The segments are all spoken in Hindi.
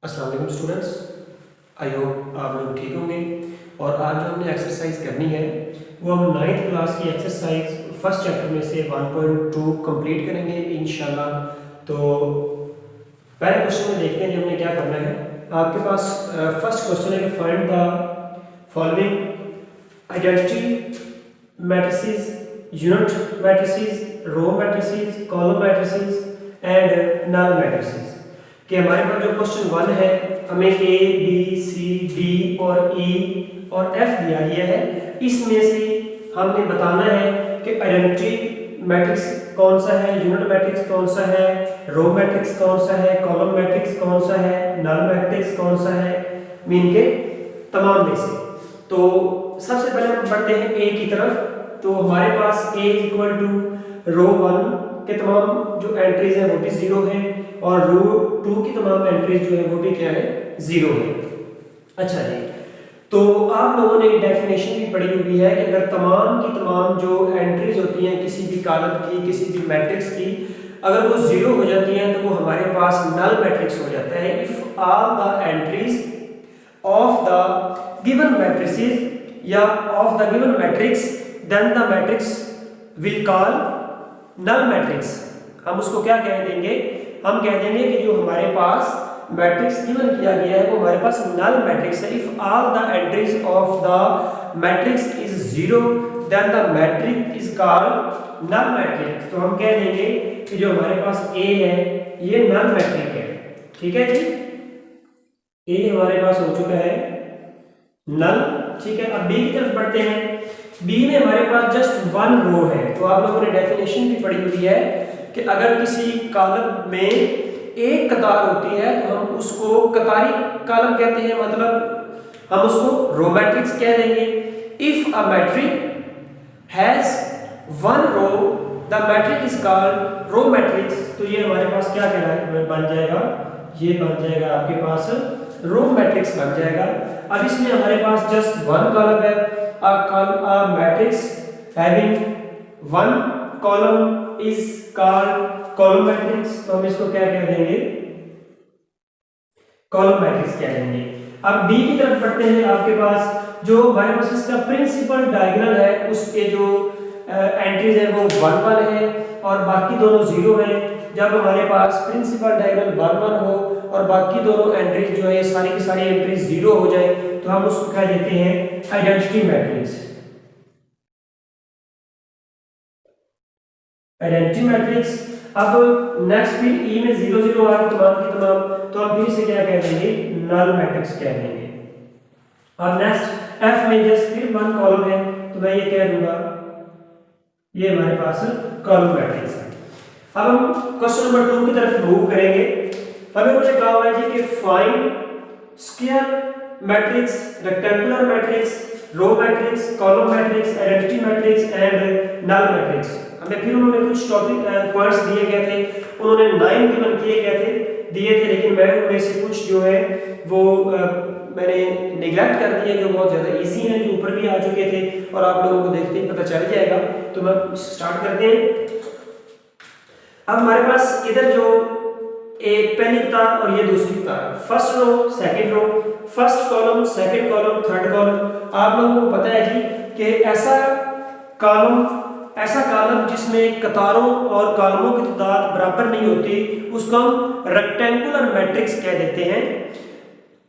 अस्सलाम वालेकुम स्टूडेंट्स। आई होप आप लोग ठीक होंगे। और आज जो हमने एक्सरसाइज करनी है वो हम 9th क्लास की एक्सरसाइज फर्स्ट चैप्टर में से 1.2 कंप्लीट करेंगे इंशाल्लाह। तो पहले क्वेश्चन में देखते हैं कि हमने क्या करना है। आपके पास फर्स्ट क्वेश्चन है कि find the following identity matrices, unit matrices, row matrices, column matrices and null matrices. कि हमारे पास जो क्वेश्चन 1 है हमें ए बी सी डी और ई और एफ दिया गया है। इसमें से हमने बताना है कि आइडेंटिटी मैट्रिक्स कौन सा है, यूनिट मैट्रिक्स कौन सा है, रो मैट्रिक्स कौन सा है, कॉलम मैट्रिक्स कौन सा है, नल मैट्रिक्स कौन सा है, मीन के तमाम में से। तो सबसे पहले हम बढ़ते हैं ए की तरफ। तो हमारे पास ए इक्वल टू रो 1 के तमाम जो एंट्रीज हैं वो भी 0 है और रो 2 की तमाम एंट्रीज जो है वो भी क्या है, 0 है। अच्छा जी, तो आप लोगों ने डेफिनेशन भी पढ़ी हुई है कि अगर तमाम की तमाम जो एंट्रीज होती हैं किसी भी कॉलम की, किसी भी मैट्रिक्स की, अगर वो 0 हो जाती हैं तो वो हमारे पास नल मैट्रिक्स हो जाता है। If all the entries of the given matrices या of the given matrix then the matrix will call null matrix. हम उसको क्या कह देंगे, हम कह देंगे कि जो हमारे पास मैट्रिक्स गिवन किया गया है वो हमारे पास नल मैट्रिक्स है। If all the entries of the matrix is 0 then the matrix is called null matrix. तो हम कह देंगे कि जो हमारे पास ए है ये नल मैट्रिक है। ठीक है जी, ए हमारे पास हो चुका है नल। ठीक है, अब बी की तरफ बढ़ते हैं। बी में हमारे पास जस्ट 1 रो है। तो आप लोगों ने डेफिनेशन भी पढ़ी हुई है कि अगर किसी कॉलम में एक कतार होती है तो हम उसको कतारी कॉलम कहते हैं, मतलब हम उसको रो मैट्रिक्स कह देंगे। If a matrix has 1 row the matrix is called row matrix. तो ये हमारे पास क्या कहलाएगा, बन जाएगा, ये बन जाएगा आपके पास रो मैट्रिक्स बन जाएगा। अब इसमें हमारे पास जस्ट 1 कॉलम है। a matrix having 1 column is called column matrix। तो हम इसको क्या कह देंगे, column matrix कह देंगे। अब B की तरफ बढ़ते हैं। आपके पास जो हमारे पास इसका प्रिंसिपल डायगोनल है उसके जो एंट्रीज है वो 1 1 है और बाकी दोनों 0 है। जब हमारे पास प्रिंसिपल डायगोनल 1 1 हो और बाकी दोनों एंट्रीज जो है सारी की सारी एंट्रीज 0 हो जाए तो हम उसको क्या देते हैं, आइडेंटिटी मैट्रिक्स। Identity matrix. अब नेक्स्ट फिर ई में 0 0 आ गई तमाम की तमाम, तो हम फिर से क्या कह देंगे, नल मैट्रिक्स कह देंगे। और नेक्स्ट एफ में जस्ट फिर 1 कॉलम है तो मैं ये कह दूंगा ये हमारे पास कॉलम मैट्रिक्स है। अब हम क्वेश्चन नंबर 2 की तरफ मूव करेंगे। हमें उन्होंने कहा हुआ है कि find square matrix, rectangular matrix, row matrix, column matrix, identity matrix and null matrix. हमें फिर उन्होंने कुछ टॉपिक पॉइंट्स दिए गए थे, उन्होंने 9 गिवन किए दिए थे, लेकिन मैं उनमें से कुछ जो है वो मैंने निगलेक्ट कर दिए जो बहुत ज़्यादा इजी हैं, जो ऊपर भी आ चुके थे और आप लोगों को देखते ही पता चल जाएगा। तो मैं स्टार्ट करते हैं। अब हमारे पास इधर जो एक पहली कतार और ये दूसरी कतार, first row second row, first column second column third column. आप लोगों को पता है जी कि ऐसा कॉलम जिसमें कतारों और कॉलमों की तादाद बराबर नहीं होती उसको हम रेक्टेंगुलर मैट्रिक्स कह देते हैं।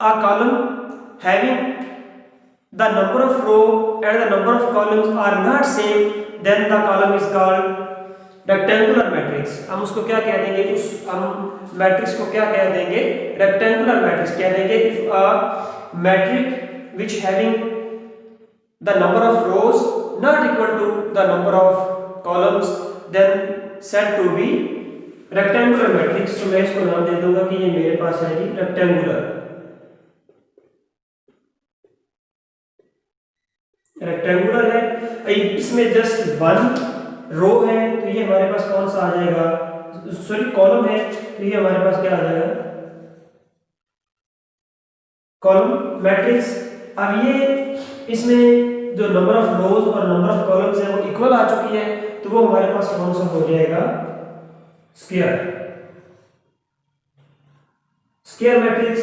A column having the number of row and the number of columns are not same then the column is called rectangular matrix. हम उसको क्या कह देंगे, हम मैट्रिक्स को क्या कह देंगे, रेक्टेंगुलर मैट्रिक्स कह देंगे। If a matrix which having the number of rows not equal to the number of columns then said to be rectangular matrix. तो मैं इसको नाम दे दूंगा कि ये मेरे पास है जी रेक्टेंगुलर है। इसमें जस्ट 1 रो है तो ये हमारे पास कौन सा आ जाएगा, सॉरी कॉलम है तो ये हमारे पास क्या आ जाएगा, कॉलम मैट्रिक्स। अब ये इसमें जो नंबर ऑफ रोज और नंबर ऑफ कॉलम्स है वो इक्वल आ चुकी है तो वो हमारे पास कौन सा हो जाएगा, स्क्वायर स्क्वायर मैट्रिक्स।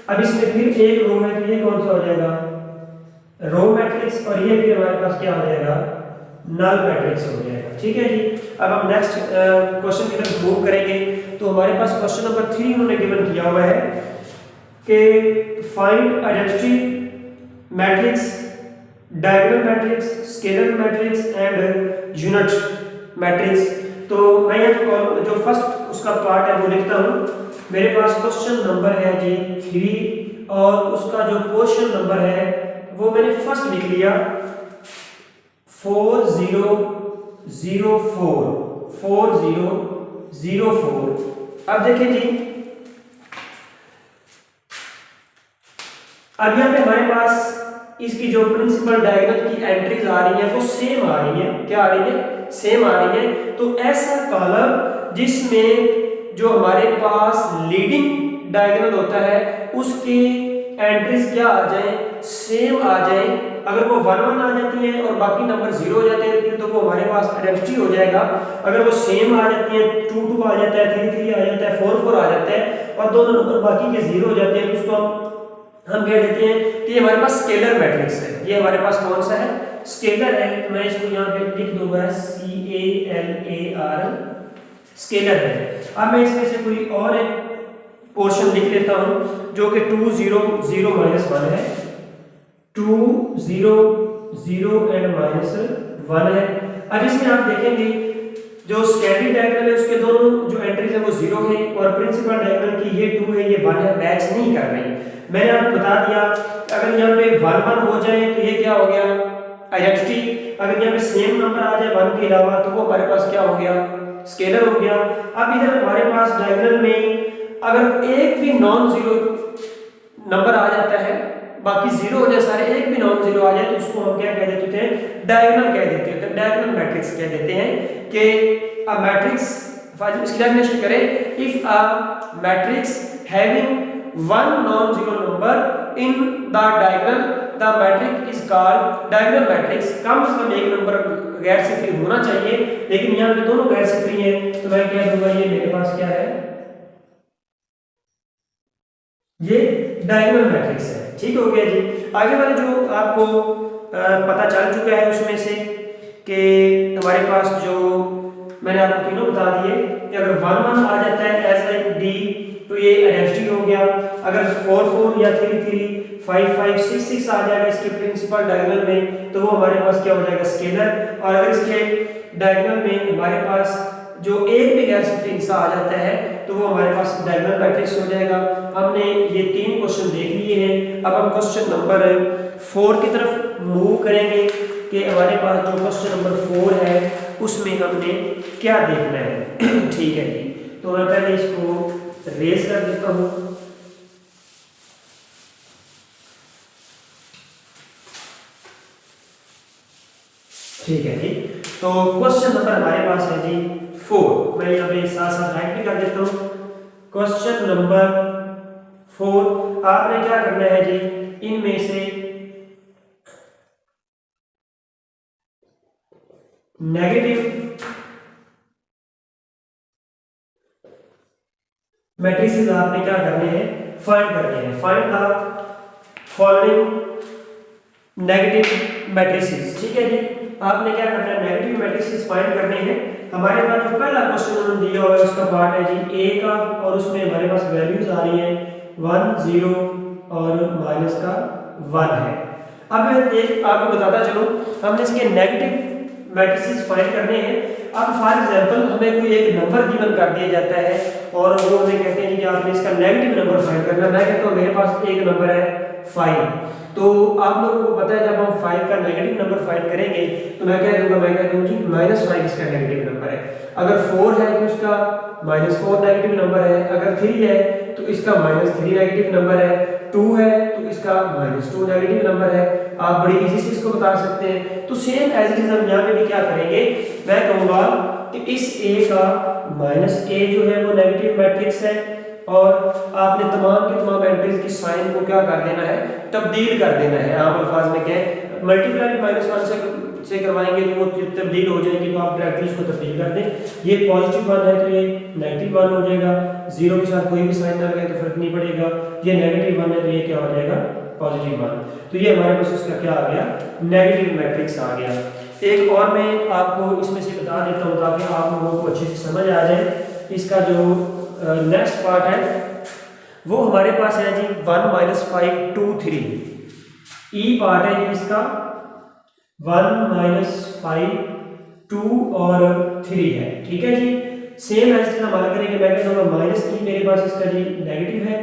अब इसमें फिर एक रो है तो ये कौन सा हो जाएगा, रो मैट्रिक्स, और ये फिर हमारे पास क्या हो जाएगा, नल मैट्रिक्स हो जाएगा। ठीक है जी। अब हम नेक्स्ट क्वेश्चन की तरफ मूव करेंगे। तो हमारे पास क्वेश्चन नंबर 3 उन्होंने गिवन किया हुआ है कि find identity matrix, diagonal matrix, scalar matrix and unit matrix. तो मैं यहाँ जो फर्स्ट उसका पार्ट है वो लिखता हूँ। मेरे पास क्वेश्चन नंबर है जी 3 और उसका जो क्वेश्चन नंबर है वो मैंने फर्स्ट लिख लिया 4004। अब देखें जी, अब यहाँ पे हमारे पास इसकी जो प्रिंसिपल डायगोनल की एंट्रीज आ रही है वो सेम आ रही है। क्या आ रही है, सेम आ रही है। तो ऐसा कॉलम जिसमें जो हमारे पास लीडिंग डायगोनल होता है उसकी एंट्रीज क्या आ जाए, सेम आ जाए। अगर वो 1 1 आ जाती है और बाकी नंबर 0 हो जाते हैं फिर तो वो हमारे पास आइडेंटिटी हो जाएगा। अगर वो सेम आ जाती है, 2 2 आ जाता है, 3 3 आ जाता है, 4 4 आ जाता है और दोनों नंबर बाकी के 0 हो जाते हैं तो उसको हम कह देते हैं कि हमारे पास स्केलर मैट्रिक्स है। ये हमारे पास कौन सा है, स्केलर है। तो मैं इसको यहाँ पे लिख दूंगा CALAR, स्केलर है। अब मैं इसमें से कोई और एक पोर्शन लिख लेता हूं जो कि 2 0 0 -1 है, 2 0 0 एंड -1 है। अब इसमें आप देखेंगे जो स्केलर डायगोनल है उसके दोनों जो एंट्रीज है वो 0 है और प्रिंसिपल डायगोनल की ये 2 है, ये 1 है, मैच नहीं कर रही। मैंने आपको बता दिया अगर यहाँ पे 1 1 हो जाए तो ये क्या हो गया, आइडेंटिटी। अगर यहाँ पे सेम नंबर आ जाए 1 के अलावा तो वो हमारे पास क्या हो गया, स्केलर हो गया। अब इधर हमारे पास डायगोनल में अगर एक भी नॉन जीरो नंबर आ जाता है, बाकी 0 हो जाए सारे, एक भी नॉन जीरो आ जाए तो उसको हम क्या कह देते हैं, डायगोनल कह देते हैं। तो डायगोनल मैट्रिक्स कह देते हैं कि अ मैट्रिक्स, इसकी डेफिनेशन करें, if a matrix having one non-zero number in the diagonal, the matrix is called diagonal matrix। कम से कम एक नंबर गैर सिफरी होना चाहिए, लेकिन यहाँ पे दोनों गैर सिफरी हैं तो मैं क्या दूंगा, ये मेरे पास क्या है, ये डायगोनल मैट्रिक्स है। ठीक हो गया जी। आगे वाले जो आपको पता चल चुका है उसमें से कि हमारे पास जो मैंने आपको तीनों बता दिए कि अगर 1 1 आ जाता है एज लाइक डी तो ये आइडेंटिटी हो गया। अगर 4 4 या 3 3 5 5 6 6 आ जाएगा इसके प्रिंसिपल डायगोनल में तो वो हमारे पास क्या हो जाएगा, स्केलर। और अगर इसके डायगोनल में हमारे पास जो एक भी गैर सिफरी हिस्सा आ जाता है तो वो हमारे पास डायगोनल मैट्रिक्स हो जाएगा। हमने ये 3 क्वेश्चन देख लिए हैं। अब हम क्वेश्चन नंबर 4 की तरफ मूव करेंगे कि हमारे पास जो क्वेश्चन नंबर 4 है उसमें हमने क्या देखना है। ठीक है जी। तो मैं पहले इसको रेज कर देता हूं। ठीक है जी। तो क्वेश्चन नंबर हमारे पास है जी 4। मैं यहाँ पे साथ साथ राइट भी कर देता हूं। क्वेश्चन नंबर 4 आपने क्या करना है जी, इनमें से नेगेटिव मैट्रिसेस आपने क्या करने हैं, फाइंड करने हैं। Find the following negative matrices. ठीक है जी। आपने क्या करना है, नेगेटिव मैट्रिसेस फाइंड करने हैं। हमारे पास जो पहला क्वेश्चन उन्होंने दिया हुआ है उसका पार्ट है जी ए का और उसमें हमारे पास वैल्यूज आ रही हैं 1 0 और -1 है। अब मैं आपको बताता चलूं, हमने इसके नेगेटिव मैट्रिसेस फाइंड करने हैं। अब फॉर एग्जांपल हमें कोई एक नंबर गिवन कर दिया जाता है और वो हमें कहते हैं कि आपने इसका नेगेटिव नंबर फाइंड करना है। मैं कहता हूँ मेरे पास एक नंबर है 5। तो आप लोगों को पता है जब हम 5 का नेगेटिव नंबर फाइंड करेंगे तो मैं कह दूं जी -5 इसका नेगेटिव नंबर है। अगर 4 है तो इसका -4 नेगेटिव नंबर है। अगर 3 है तो इसका -3 नेगेटिव नंबर है। 2 है तो इसका -2 नेगेटिव नंबर है। आप बड़ी इजी से इसको बता सकते हैं। तो सेम एज इट इज हम यहाँ पे भी क्या करेंगे, मैं कहूँगा कि इस a का -a जो है वो नेगेटिव मैट्रिक्स है और आपने तमाम की तमाम एंट्रीज की साइन को क्या कर देना है, तब्दील कर देना है। आम अल्फाज में कहें मल्टीप्लाई -1 से करवाएंगे तो वो तब्दील हो जाएंगे, तो आप डायरेक्टली इसको तब्दील कर दें। ये +1 है तो ये -1 हो जाएगा, 0 के साथ कोई भी साइन आ गया तो फर्क नहीं पड़ेगा। ये -1 है तो ये क्या हो जाएगा, +1। तो ये हमारे पास इसका क्या आ गया, नेगेटिव मैट्रिक्स आ गया। एक और मैं आपको इसमें से बता देता हूँ ताकि आप लोगों को अच्छे से समझ आ जाए। इसका जो नेक्स्ट पार्ट है वो हमारे पास है जी 1 - 5 2 3। ई पार्ट है जी इसका 1 - 5 2 और 3 है, ठीक है जी। सेम ऐसे हमारा करेंगे, मैं कहता हूँ -e मेरे पास इसका जी नेगेटिव है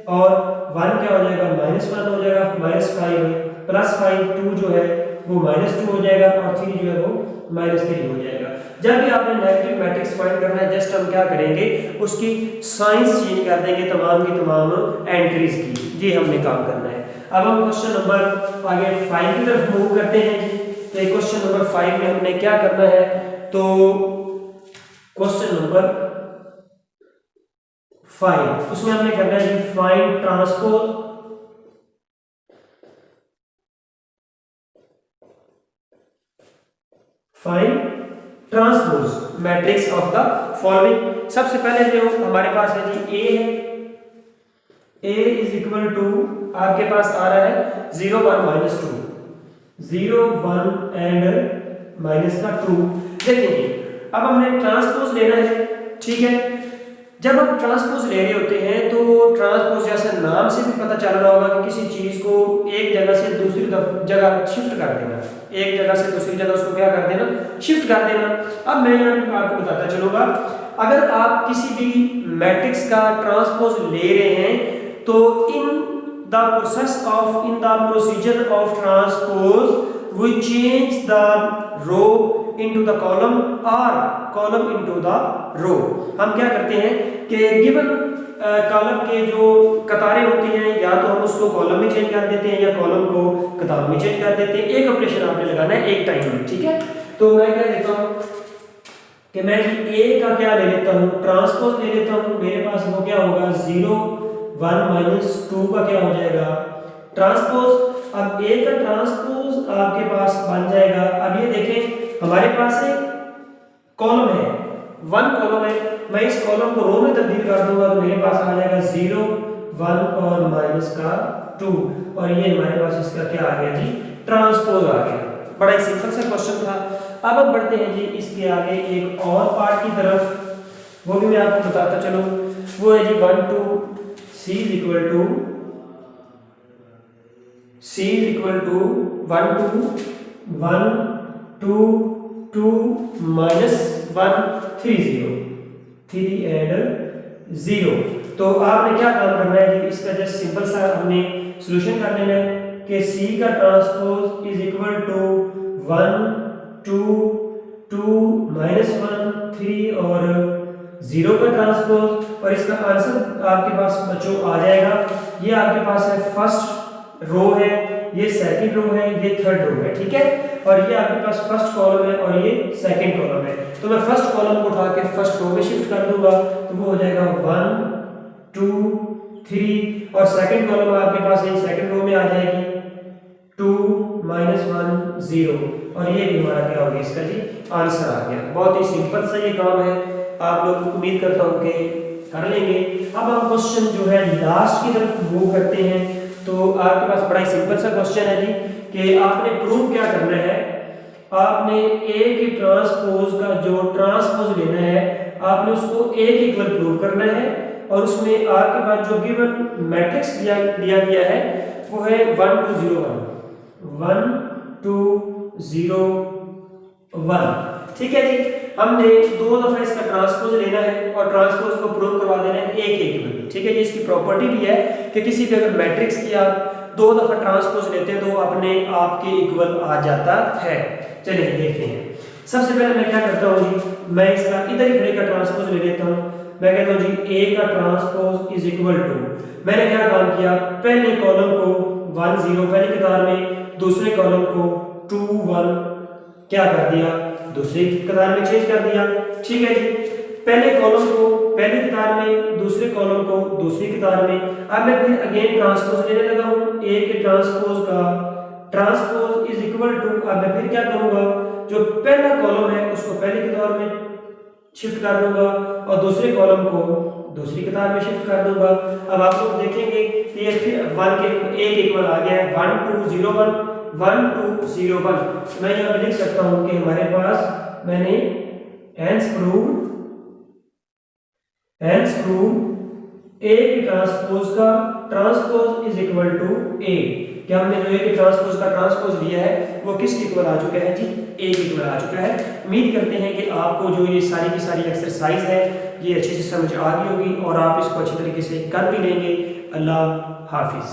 और 1 क्या हो जाएगा, -1 हो जाएगा, -5 है, +5 2 जो है वो -2 हो जाएगा और 3 जो है वो -3 हो जाएगा। जब भी आपने नेगेटिव मैट्रिक्स फाइंड करना है, जस्ट हम क्या करेंगे, उसकी साइंस चेंज कर देंगे तमाम की तमाम एंट्रीज की। ये हमने काम करना है। अब हम क्वेश्चन नंबर आगे 5 की तरफ मूव करते हैं जी। तो क्वेश्चन नंबर 5 में हमने क्या करना है, तो क्वेश्चन नंबर 5 उसमें हमने करना है जी find transpose matrix of the following. सबसे पहले जो हमारे पास है जी ए है, ए इज इक्वल टू आपके पास आ रहा है 0 1 -2, 0 1 एंड माइनस का 2। देखिए अब हमने ट्रांसपोज लेना है, ठीक है। जब हम ट्रांसपोज ले रहे होते हैं तो ट्रांसपोज जैसे नाम से भी पता चल रहा होगा कि किसी चीज को एक जगह से दूसरी जगह शिफ्ट कर देना, एक जगह से दूसरी जगह उसको क्या कर देना, शिफ्ट कर देना। अब मैं यहाँ पे आपको बताता चलूंगा, अगर आप किसी भी मैट्रिक्स का ट्रांसपोज ले रहे हैं तो in the procedure of transpose we change the row into the column or column into the row। हम क्या करते हैं कि गिवन कॉलम के जो कतारें होती हैं या तो हम उसको कॉलम में चेंज कर देते हैं या कॉलम को कतार में चेंज कर देते हैं। एक ऑपरेशन आपने लगाना है एक टाइम में, ठीक है। तो मैं क्या देता हूँ कि मैं ए का क्या ले लेता हूँ, ट्रांसपोज ले लेता हूँ। मेरे पास वो क्या होगा 0 1 -2 का क्या हो जाएगा ट्रांसपोज। अब ए का ट्रांसपोज आपके पास बन जाएगा। अब ये देखें हमारे पास एक कॉलम है, 1 कॉलम है, मैं इस कॉलम को रो में तब्दील कर दूंगा तो मेरे पास आ जाएगा 0 1 और -2 और ये हमारे पास इसका क्या आ गया जी ट्रांसपोज आ गया। बड़ा ही सिंपल सा क्वेश्चन था। अब हम बढ़ते हैं जी इसके आगे एक और पार्ट की तरफ, वो भी मैं आपको बताता चलूं। वो है जी 1 2 c is equal to 1 2 2 -1 3 0 3 and 0। तो आपने क्या काम करना है जी, इसका जस्ट सिंपल सा हमने सॉल्यूशन कर लेना है कि c का ट्रांसपोज इज इक्वल टू 1 2 2 -1 3 और 0 का ट्रांसपोज। और इसका आंसर आपके पास बच्चों आ जाएगा। ये आपके पास है फर्स्ट रो है, ये सेकंड रो है, ये थर्ड रो है, ठीक है। और ये आपके पास फर्स्ट कॉलम है और ये सेकंड कॉलम है। तो मैं फर्स्ट कॉलम को उठा के फर्स्ट रो में शिफ्ट कर दूंगा तो वो हो जाएगा 1 2 3 और सेकंड कॉलम आपके पास है सेकंड रो में आ जाएगी 2 -1 0 और ये भी हमारा क्या हो गया इसका जी आंसर आ गया। बहुत ही सिंपल सा ये काम है, आप लोग उम्मीद करता हूँ कि कर लेंगे। अब हम क्वेश्चन जो है लास्ट की तरफ मूव करते हैं। तो आपके पास बड़ा ही सिंपल सा क्वेश्चन है जी कि आपने प्रूव क्या करना है, आपने ए के ट्रांसपोज का जो ट्रांसपोज लेना है आपने उसको ए के इक्वल प्रूव करना है और उसमें आपके पास जो गिवन मैट्रिक्स दिया गया है वो है 1 2 0 1 2 0 1, ठीक है जी। हमने 2 दफा इसका ट्रांसपोज लेना है और ट्रांसपोज को प्रूव करवा देना है ए के इक्वल, ठीक है जी। इसकी प्रॉपर्टी भी है कि किसी भी अगर मैट्रिक्स की आप 2 दफा ट्रांसपोज लेते हैं तो अपने आप के इक्वल आ जाता है। चलिए देखते हैं। सबसे पहले मैं क्या करता हूँ जी, मैं इसका इधर ही खड़े का ट्रांसपोज ले लेता हूँ। मैं कहता हूँ जी ए का ट्रांसपोज इज इक्वल टू, मैंने क्या काम किया, पहले कॉलम को 1 0 पहली कतार में, दूसरे कॉलम को 2 1 क्या कर दिया दूसरी कतार में चेंज कर दिया, ठीक है जी। पहले कॉलम को पहली कतार में, दूसरे कॉलम को दूसरी कतार में। अब मैं फिर अगेन ट्रांसपोज लेने लगा हूँ ए के ट्रांसपोज का ट्रांसपोज इज इक्वल टू, अब मैं फिर क्या करूंगा, जो पहला कॉलम है उसको पहले कतार में शिफ्ट कर दूंगा और दूसरे कॉलम को दूसरी कतार में शिफ्ट कर दूंगा। अब आप लोग देखेंगे कि ये फिर 1 के एक इक्वल आ गया है 1 2 0 1 1 2 0 1। मैं यहाँ पे लिख सकता हूँ कि हमारे पास मैंने हेंस प्रूव ए के ट्रांसपोज का ट्रांसपोज इज इक्वल टू ए। क्या हमने जो ए के ट्रांसपोज का ट्रांसपोज लिया है वो किसके इक्वल आ चुका है जी, ए के इक्वल आ चुका है। उम्मीद करते हैं कि आपको जो ये सारी की सारी एक्सरसाइज है ये अच्छे से समझ आ गई होगी और आप इसको अच्छी तरीके से कर भी लेंगे। अल्लाह हाफिज।